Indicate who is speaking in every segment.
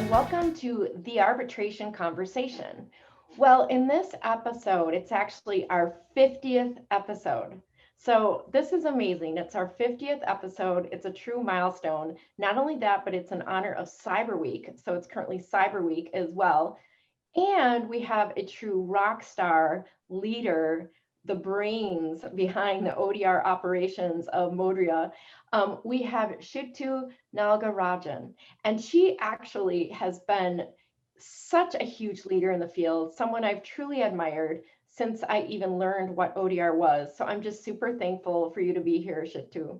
Speaker 1: and welcome to the Arbitration Conversation. Well, in this episode, it's actually our 50th episode. So, this is amazing. It's our 50th episode. It's a true milestone. Not only that, but it's in honor of Cyber Week. So, it's currently Cyber Week as well. And we have a true rock star leader, the brains behind the ODR operations of Modria. We have Chittu Nagarajan, and she actually has been such a huge leader in the field, someone I've truly admired since I even learned what ODR was. So I'm just super thankful for you to be here, Chittu.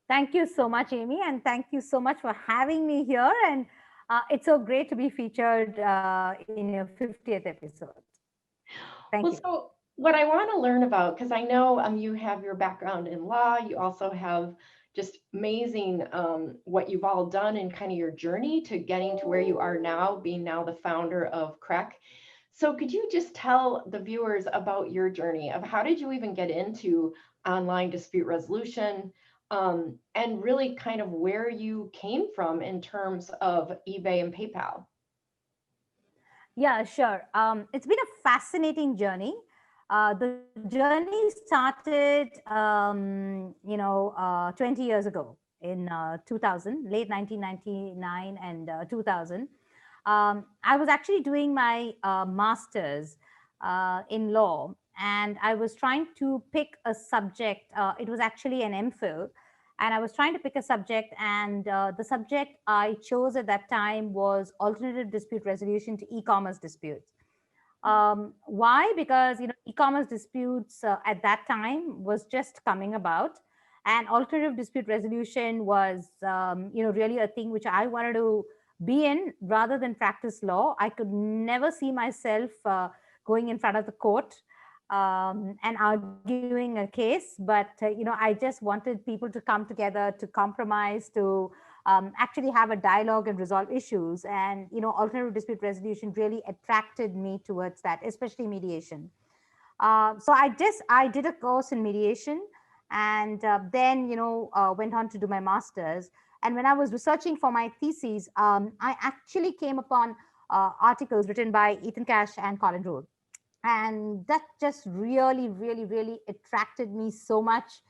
Speaker 2: Thank you so much, Amy, and thank you so much for having me here. And it's so great to be featured in your 50th episode. Thank you.
Speaker 1: Well, so what I want to learn about, because I know you have your background in law, you also have just amazing what you've all done and kind of your journey to getting to where you are now, being now the founder of CREK. So could you just tell the viewers about your journey of how did you even get into online dispute resolution, and really kind of where you came from in terms of eBay and PayPal?
Speaker 2: Yeah, sure. It's been a fascinating journey. The journey started, 20 years ago in 2000, late 1999 and 2000. I was actually doing my master's in law, and I was trying to pick a subject. It was actually an MPhil, and I was trying to pick a subject, and the subject I chose at that time was alternative dispute resolution to e-commerce disputes. Why? Because e-commerce disputes at that time was just coming about, and alternative dispute resolution was really a thing which I wanted to be in rather than practice law. I could never see myself going in front of the court and arguing a case, but I just wanted people to come together, to compromise, to actually have a dialogue and resolve issues. And alternative dispute resolution really attracted me towards that, especially mediation. So I did a course in mediation, and then went on to do my master's. And when I was researching for my thesis, I actually came upon articles written by Ethan Cash and Colin Rule, and that just really, really, really attracted me so much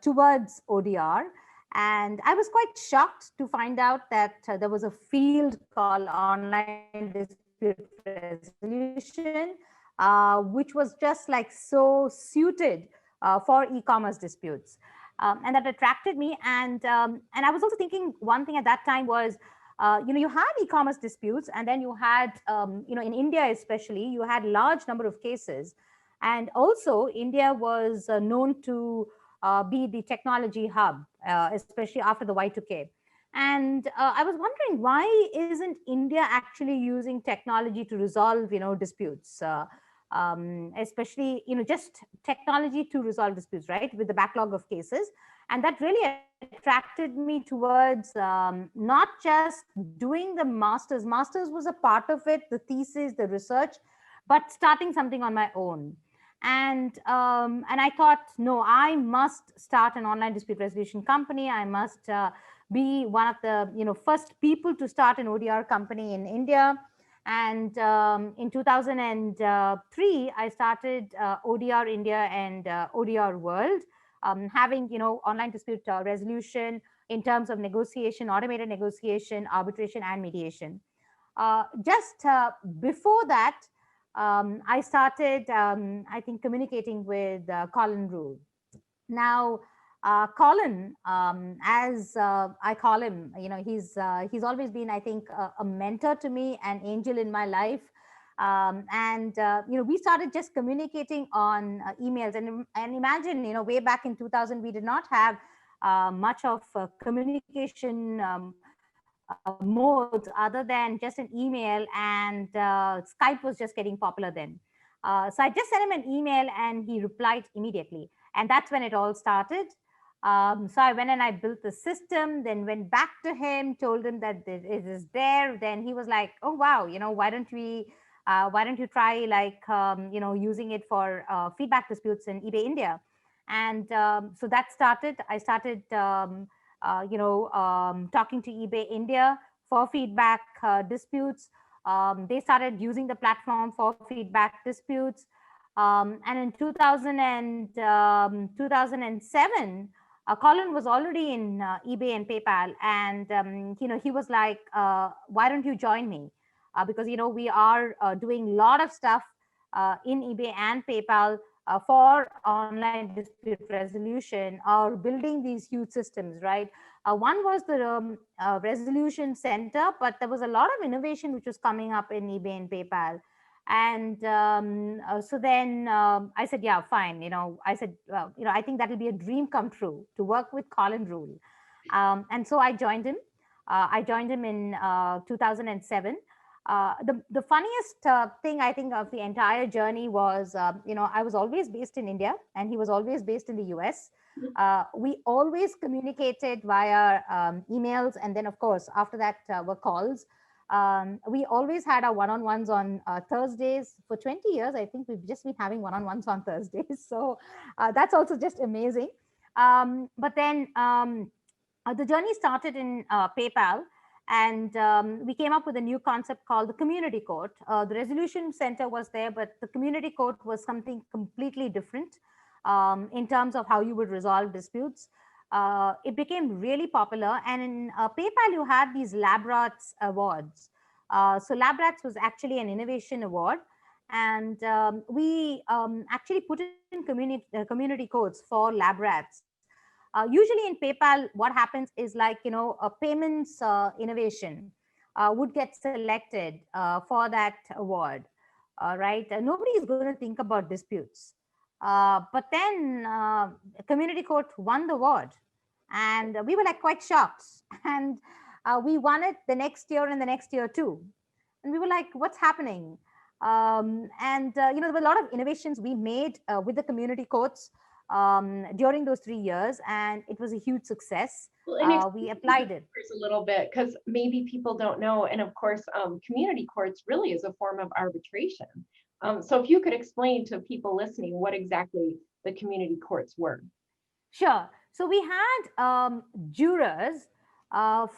Speaker 2: towards ODR. And I was quite shocked to find out that there was a field called online dispute resolution, which was just like so suited for e-commerce disputes. And that attracted me. And I was also thinking one thing at that time was, you had e-commerce disputes, and then you had, in India especially, you had large number of cases. And also India was known to be the technology hub, especially after the Y2K. And I was wondering, why isn't India actually using technology to resolve, disputes? Especially, just technology to resolve disputes, right? With the backlog of cases. And that really attracted me towards not just doing the master's. Master's was a part of it, the thesis, the research, but starting something on my own. And I thought, no, I must start an online dispute resolution company. I must be one of the first people to start an ODR company in India. And in 2003, I started ODR India and ODR World, having online dispute resolution in terms of negotiation, automated negotiation, arbitration, and mediation. Just before that, I started, I think, communicating with Colin Rule. Now, Colin, as I call him, he's always been, I think, a mentor to me, an angel in my life. And we started just communicating on emails. And imagine, way back in 2000, we did not have much of communication modes other than just an email, and Skype was just getting popular then. So I just sent him an email, and he replied immediately. And that's when it all started. So I went and I built the system, then went back to him, told him that it is there. Then he was like, oh, wow, why don't you try using it for feedback disputes in eBay India? And so that started. I started, talking to eBay India for feedback disputes. They started using the platform for feedback disputes. And in 2007, Colin was already in eBay and PayPal, and he was like, "Why don't you join me?" Because we are doing a lot of stuff in eBay and PayPal for online dispute resolution, or building these huge systems, right? One was the resolution center, but there was a lot of innovation which was coming up in eBay and PayPal. And so then I said, yeah, fine. I said, I think that will be a dream come true to work with Colin Rule. And so I joined him. I joined him in 2007. The funniest thing I think of the entire journey was, I was always based in India and he was always based in the US. We always communicated via emails, and then of course after that were calls. We always had our one-on-ones on Thursdays. For 20 years, I think we've just been having one-on-ones on Thursdays. So that's also just amazing. But then the journey started in PayPal, and we came up with a new concept called the community court. The resolution center was there, but the community court was something completely different in terms of how you would resolve disputes. It became really popular, and in PayPal, you had these LabRats awards. So LabRats was actually an innovation award, and we actually put in community codes for LabRats. Usually in PayPal, what happens is like, a payments innovation would get selected for that award, right? Nobody is going to think about disputes. But then Community Court won the award, and we were like quite shocked. And we won it the next year and the next year too. And we were like, what's happening? There were a lot of innovations we made with the community courts during those 3 years, and it was a huge success.
Speaker 1: Well, and
Speaker 2: We applied it
Speaker 1: a little bit, because maybe people don't know. And of course, community courts really is a form of arbitration. So if you could explain to people listening what exactly the community courts were.
Speaker 2: Sure. So we had jurors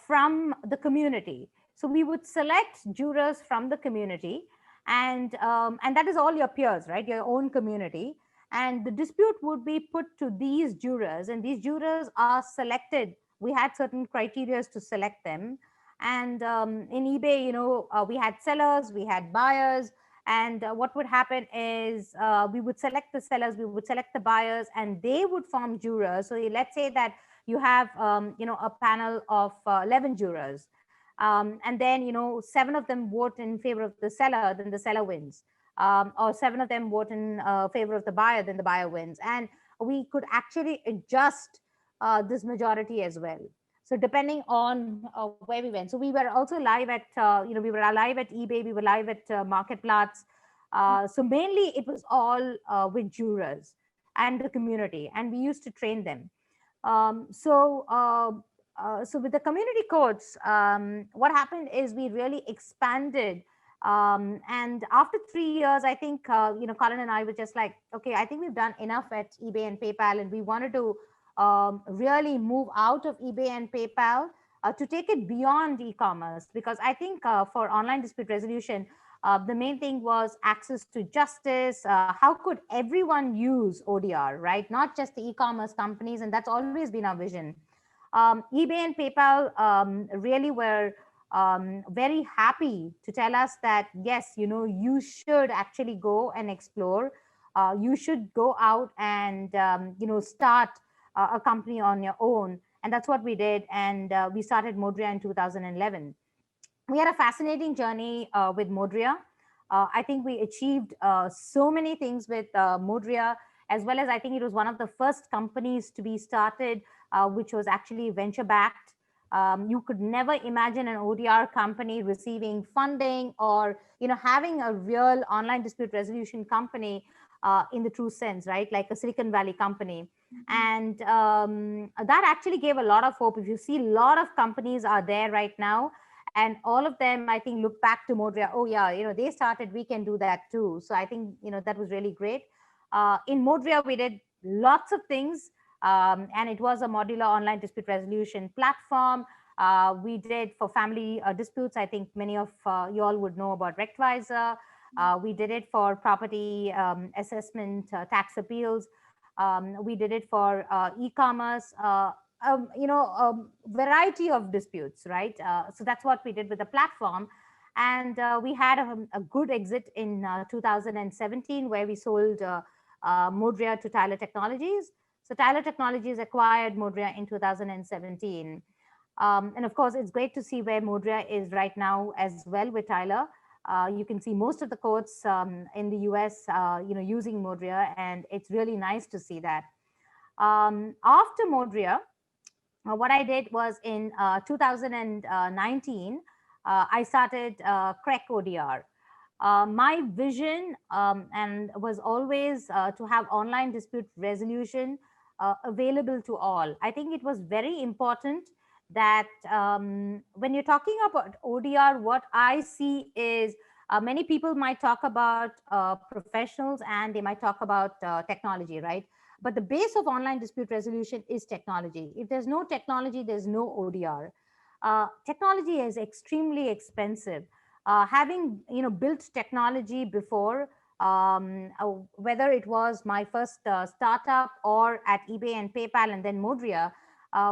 Speaker 2: from the community. So we would select jurors from the community, and that is all your peers, right? Your own community. And the dispute would be put to these jurors, and these jurors are selected. We had certain criteria to select them. And in eBay, we had sellers, we had buyers, and what would happen is we would select the sellers, we would select the buyers, and they would form jurors. So let's say that you have, a panel of 11 jurors. And then, 7 of them vote in favor of the seller, then the seller wins. Or 7 of them vote in favor of the buyer, then the buyer wins. And we could actually adjust this majority as well. So depending on where we went. So we were also live at, we were live at eBay, we were live at Marketplace. So mainly it was all with jurors and the community, and we used to train them. So with the community courts, what happened is we really expanded. And after 3 years, I think, Colin and I were just like, okay, I think we've done enough at eBay and PayPal, and we wanted to really move out of eBay and PayPal to take it beyond e-commerce, because I think for online dispute resolution, the main thing was access to justice. How could everyone use ODR, right? Not just the e-commerce companies, and that's always been our vision. eBay and PayPal really were very happy to tell us that, yes, you should actually go and explore. You should go out and, start a company on your own. And that's what we did. And we started Modria in 2011. We had a fascinating journey with Modria. I think we achieved so many things with Modria, as well as I think it was one of the first companies to be started, which was actually venture backed. You could never imagine an ODR company receiving funding, or having a real online dispute resolution company in the true sense, right? Like a Silicon Valley company. And that actually gave a lot of hope. If you see, a lot of companies are there right now, and all of them, I think, look back to Modria. Oh yeah, they started, we can do that too. So I think that was really great. In Modria, we did lots of things. And it was a modular online dispute resolution platform. We did for family disputes. I think many of you all would know about Rectvisor. We did it for property assessment, tax appeals. We did it for e-commerce. Variety of disputes, right? So that's what we did with the platform. And we had a good exit in 2017 where we sold Modria to Tyler Technologies. So Tyler Technologies acquired Modria in 2017. And of course, it's great to see where Modria is right now as well with Tyler. You can see most of the courts in the US, using Modria, and it's really nice to see that. After Modria, what I did was in 2019, I started CREKODR. My vision and was always to have online dispute resolution available to all. I think it was very important that when you're talking about ODR, what I see is many people might talk about professionals and they might talk about technology, right? But the base of online dispute resolution is technology. If there's no technology, there's no ODR. Technology is extremely expensive. Having built technology before, whether it was my first startup or at eBay and PayPal and then Modria,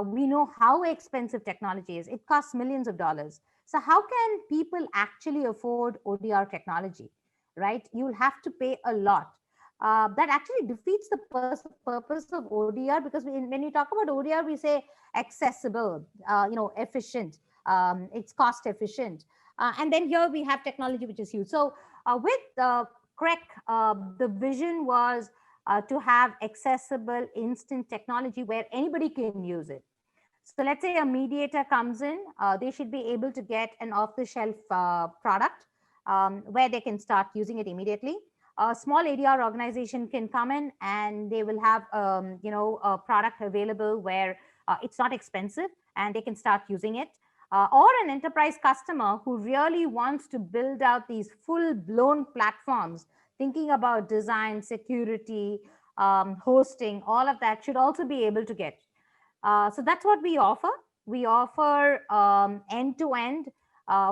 Speaker 2: we know how expensive technology is. It costs millions of dollars. So how can people actually afford ODR technology, right? You'll have to pay a lot. That actually defeats the purpose of ODR, because when you talk about ODR, we say accessible, efficient, it's cost efficient. And then here we have technology, which is huge. So with CREK, the vision was to have accessible instant technology where anybody can use it. So let's say a mediator comes in, they should be able to get an off-the-shelf product where they can start using it immediately. A small ADR organization can come in and they will have a product available where it's not expensive and they can start using it. Or an enterprise customer who really wants to build out these full-blown platforms, thinking about design, security, hosting, all of that should also be able to get. So that's what we offer. We offer end-to-end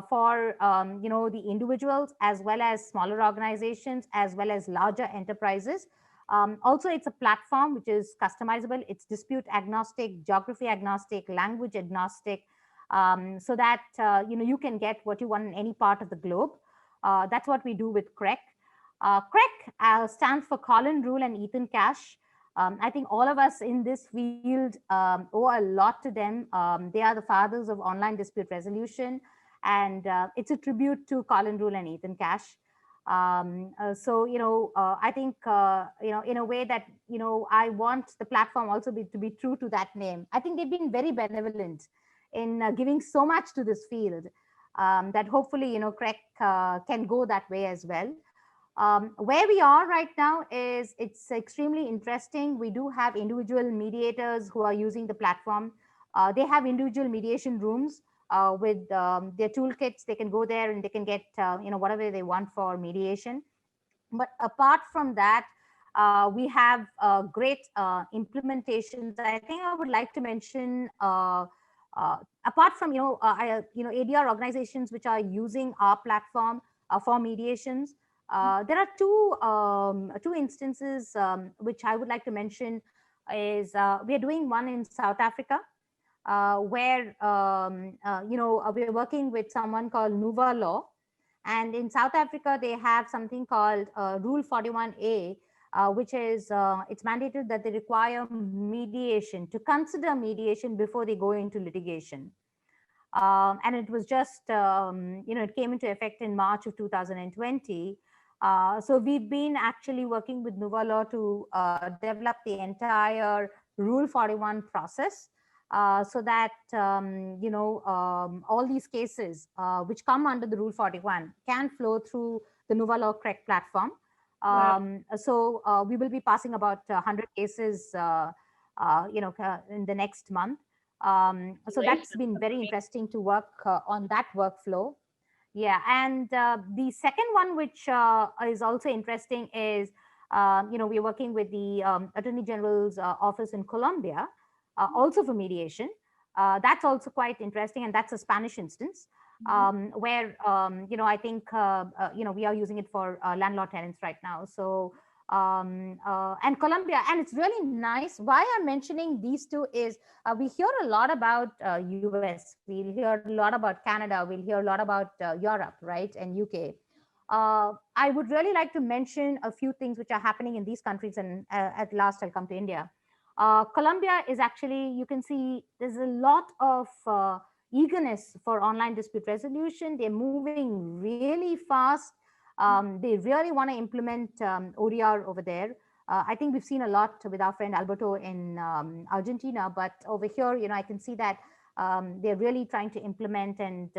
Speaker 2: for the individuals as well as smaller organizations as well as larger enterprises. Also, it's a platform which is customizable. It's dispute agnostic, geography agnostic, language agnostic, so that you can get what you want in any part of the globe. That's what we do with CREK. CREK stands for Colin, Rule, and Ethan Cash. I think all of us in this field owe a lot to them. They are the fathers of online dispute resolution, and it's a tribute to Colin, Rule, and Ethan Cash. I think in a way that I want the platform also to be true to that name. I think they've been very benevolent in giving so much to this field that hopefully CREK can go that way as well. Where we are right now is it's extremely interesting. We do have individual mediators who are using the platform. They have individual mediation rooms with their toolkits. They can go there and they can get whatever they want for mediation. But apart from that, we have great implementations. I think I would like to mention apart from ADR organizations which are using our platform for mediations. There are two instances which I would like to mention. Is we are doing one in South Africa where we're working with someone called Nuva Law, and in South Africa they have something called Rule 41A, which is it's mandated that they require mediation, to consider mediation before they go into litigation. And it was just it came into effect in March of 2020. So we've been actually working with Nuva Law to develop the entire Rule 41 process, so that all these cases which come under the Rule 41 can flow through the Nuva Law CREK platform.
Speaker 1: Wow.
Speaker 2: So we will be passing about 100 cases in the next month. So that's been very interesting to work on that workflow. Yeah, and the second one, which is also interesting, is we're working with the Attorney General's office in Colombia, also for mediation. That's also quite interesting, and that's a Spanish instance where I think we are using it for landlord tenants right now. So and Colombia, and it's really nice. Why I'm mentioning these two is we hear a lot about US, we'll hear a lot about Canada, we'll hear a lot about Europe, right, and UK. I would really like to mention a few things which are happening in these countries, and at last I'll come to India. Colombia is actually, you can see there's a lot of eagerness for online dispute resolution. They're moving really fast. They really want to implement ODR over there. I think we've seen a lot with our friend Alberto in Argentina, but over here, I can see that they're really trying to implement and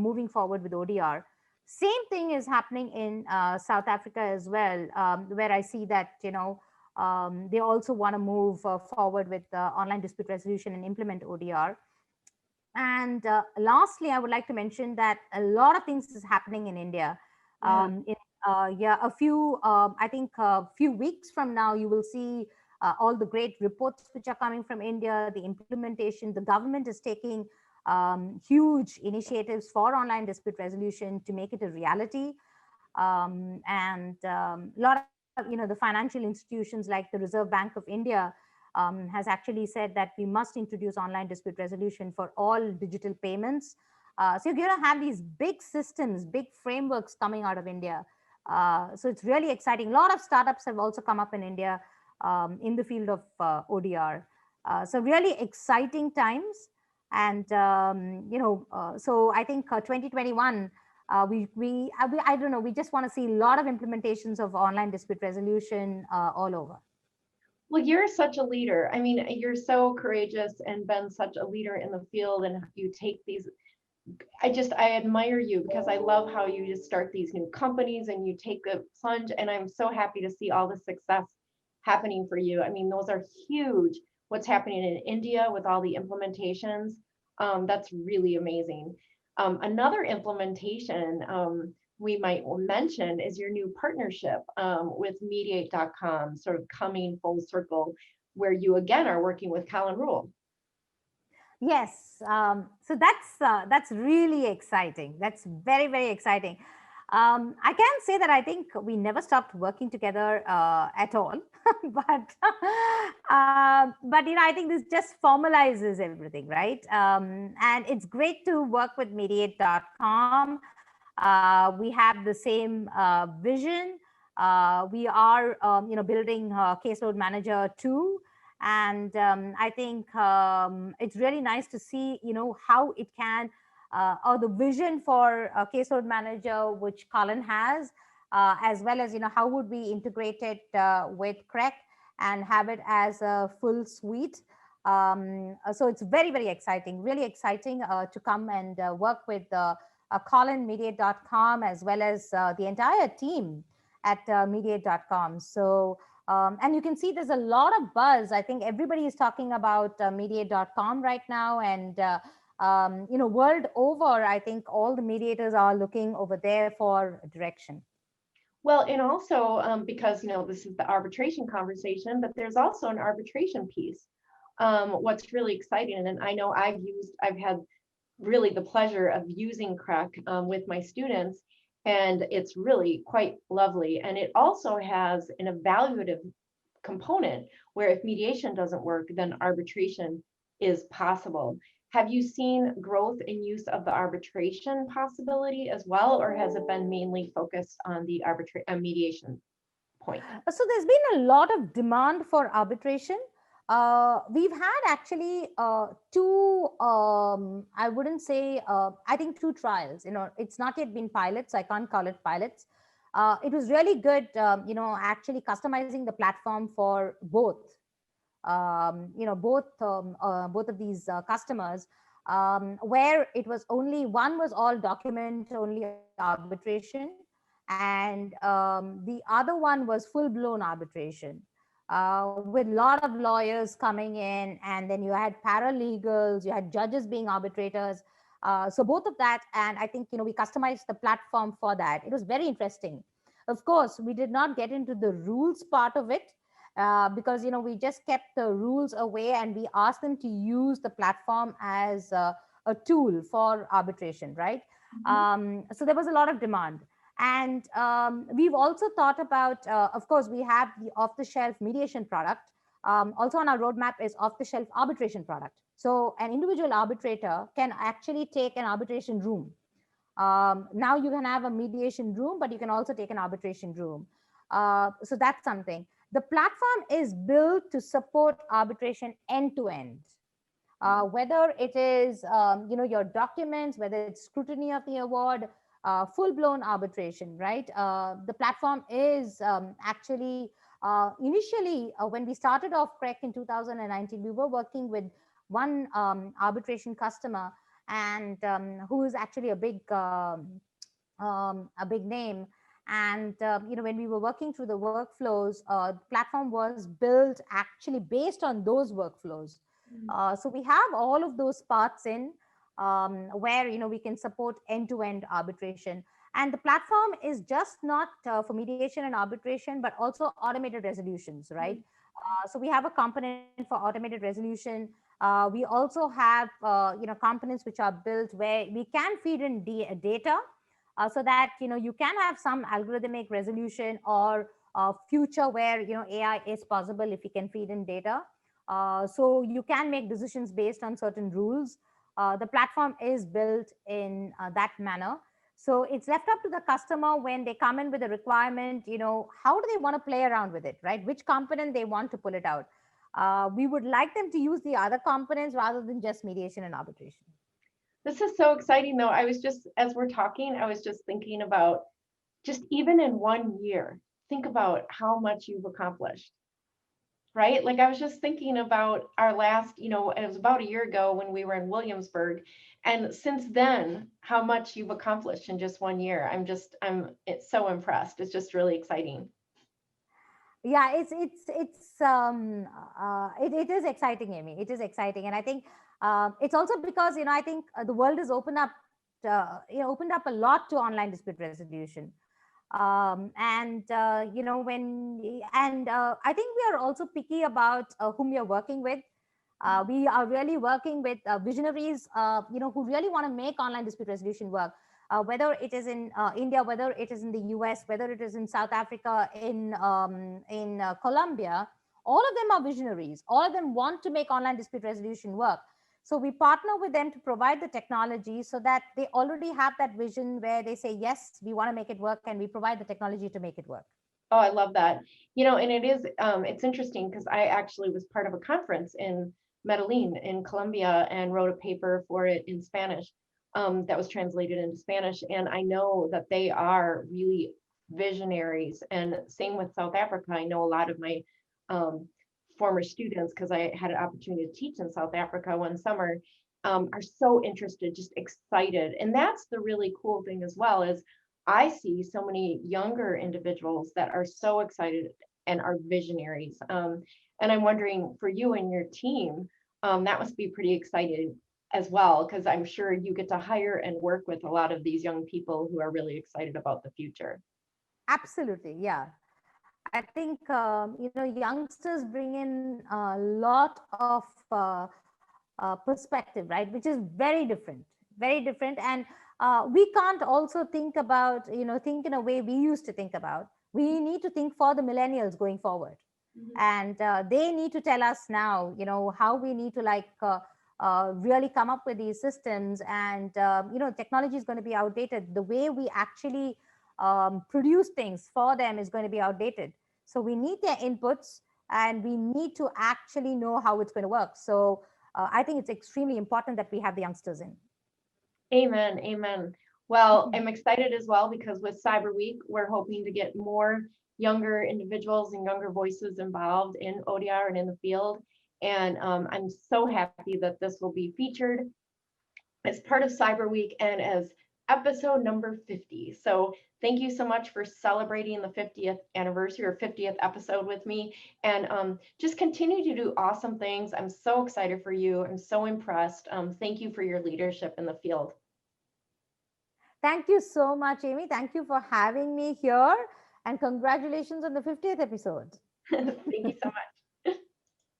Speaker 2: moving forward with ODR. Same thing is happening in South Africa as well, where I see that they also want to move forward with online dispute resolution and implement ODR. And lastly, I would like to mention that a lot of things is happening in India. A few, I think a few weeks from now, you will see all the great reports which are coming from India, the implementation. The government is taking huge initiatives for online dispute resolution to make it a reality. And a lot of, the financial institutions like the Reserve Bank of India has actually said that we must introduce online dispute resolution for all digital payments. So you're going to have these big systems, big frameworks coming out of India. So it's really exciting. A lot of startups have also come up in India in the field of ODR. So really exciting times. And, so I think 2021, I don't know, we just want to see a lot of implementations of online dispute resolution all over.
Speaker 1: Well, you're such a leader. I mean, you're so courageous and been such a leader in the field, and you take these. I admire you because I love how you just start these new companies and you take the plunge. And I'm so happy to see all the success happening for you. I mean, those are huge. What's happening in India with all the implementations, that's really amazing. Another implementation we might mention is your new partnership with Mediate.com, sort of coming full circle, where you again are working with Colin Rule.
Speaker 2: Yes, so that's really exciting. That's very, very exciting. I can say that I think we never stopped working together at all, but I think this just formalizes everything, right? And it's great to work with Mediate.com. We have the same vision. We are, building Caseload Manager 2. And I think it's really nice to see, how it can, or the vision for Caseload Manager, which Colin has, as well as, how would we integrate it with CREK and have it as a full suite. So it's very, very exciting, really exciting to come and work with Colin, Mediate.com, as well as the entire team at Mediate.com. So, and you can see there's a lot of buzz. I think everybody is talking about Mediate.com right now. And, world over, I think all the mediators are looking over there for direction.
Speaker 1: Well, and also because, this is the arbitration conversation, but there's also an arbitration piece. What's really exciting, and I know I've had really the pleasure of using CREK with my students, and it's really quite lovely. And it also has an evaluative component where if mediation doesn't work, then arbitration is possible. Have you seen growth in use of the arbitration possibility as well, or has it been mainly focused on the mediation point?
Speaker 2: So there's been a lot of demand for arbitration. We've had actually two, I wouldn't say, I think two trials. It's not yet been pilots. I can't call it pilots. It was really good, actually customizing the platform for both, both of these customers, where it was only one was all document only arbitration, and the other one was full-blown arbitration. With a lot of lawyers coming in, and then you had paralegals, you had judges being arbitrators. So both of that, and I think, we customized the platform for that. It was very interesting. Of course, we did not get into the rules part of it, because we just kept the rules away and we asked them to use the platform as a tool for arbitration, right?
Speaker 1: Mhm.
Speaker 2: So there was a lot of demand. And we've also thought about, of course, we have the off-the-shelf mediation product. Also on our roadmap is off-the-shelf arbitration product. So an individual arbitrator can actually take an arbitration room. Now you can have a mediation room, but you can also take an arbitration room. So that's something. The platform is built to support arbitration end to end. Whether it is your documents, whether it's scrutiny of the award, full blown arbitration, right? The platform is actually initially when we started off CREK in 2019, we were working with one arbitration customer, and who is actually a big name. And when we were working through the workflows, the platform was built actually based on those workflows.
Speaker 1: Mm.
Speaker 2: So we have all of those parts in where we can support end-to-end arbitration. And the platform is just not for mediation and arbitration, but also automated resolutions, right?
Speaker 1: Mm.
Speaker 2: So we have a component for automated resolution. We also have components which are built where we can feed in data, so that you can have some algorithmic resolution, or future where AI is possible if you can feed in data. So you can make decisions based on certain rules. The platform is built in that manner. So it's left up to the customer when they come in with a requirement, how do they want to play around with it, right? Which component they want to pull it out. We would like them to use the other components rather than just mediation and arbitration.
Speaker 1: This is so exciting though. I was just, as we're talking, I was just thinking about just even in 1 year, think about how much you've accomplished, right? Like I was just thinking about our last, it was about a year ago when we were in Williamsburg. And since then, how much you've accomplished in just 1 year. It's so impressed. It's just really exciting.
Speaker 2: Yeah, it is exciting, Amy. It is exciting. And I think it's also because I think the world has opened up a lot to online dispute resolution. And I think we are also picky about whom we are working with. We are really working with visionaries, who really want to make online dispute resolution work. Whether it is in India, whether it is in the US, whether it is in South Africa, in Colombia, all of them are visionaries. All of them want to make online dispute resolution work. So we partner with them to provide the technology so that they already have that vision where they say, yes, we want to make it work, and we provide the technology to make it work.
Speaker 1: Oh, I love that. And it's interesting because I actually was part of a conference in Medellin in Colombia and wrote a paper for it in Spanish, that was translated into Spanish. And I know that they are really visionaries. And same with South Africa. I know a lot of my um, former students, because I had an opportunity to teach in South Africa one summer, are so interested, just excited. And that's the really cool thing as well, is I see so many younger individuals that are so excited and are visionaries. And I'm wondering for you and your team, that must be pretty exciting as well, because I'm sure you get to hire and work with a lot of these young people who are really excited about the future.
Speaker 2: Absolutely, yeah. I think youngsters bring in a lot of perspective, right? Which is very different. And we can't also think in a way we used to think about. We need to think for the millennials going forward,
Speaker 1: Mhm.
Speaker 2: and they need to tell us now, how we need to really come up with these systems. And technology is going to be outdated. The way we actually produce things for them is going to be outdated. So we need their inputs, and we need to actually know how it's going to work. So I think it's extremely important that we have the youngsters in.
Speaker 1: Amen. Amen. Well, I'm excited as well because with Cyber Week, we're hoping to get more younger individuals and younger voices involved in ODR and in the field. And I'm so happy that this will be featured as part of Cyber Week and as episode number 50. So thank you so much for celebrating the 50th anniversary or 50th episode with me. And just continue to do awesome things. I'm so excited for you. I'm so impressed. Thank you for your leadership in the field.
Speaker 2: Thank you so much, Amy. Thank you for having me here. And congratulations on the 50th episode.
Speaker 1: Thank you so much.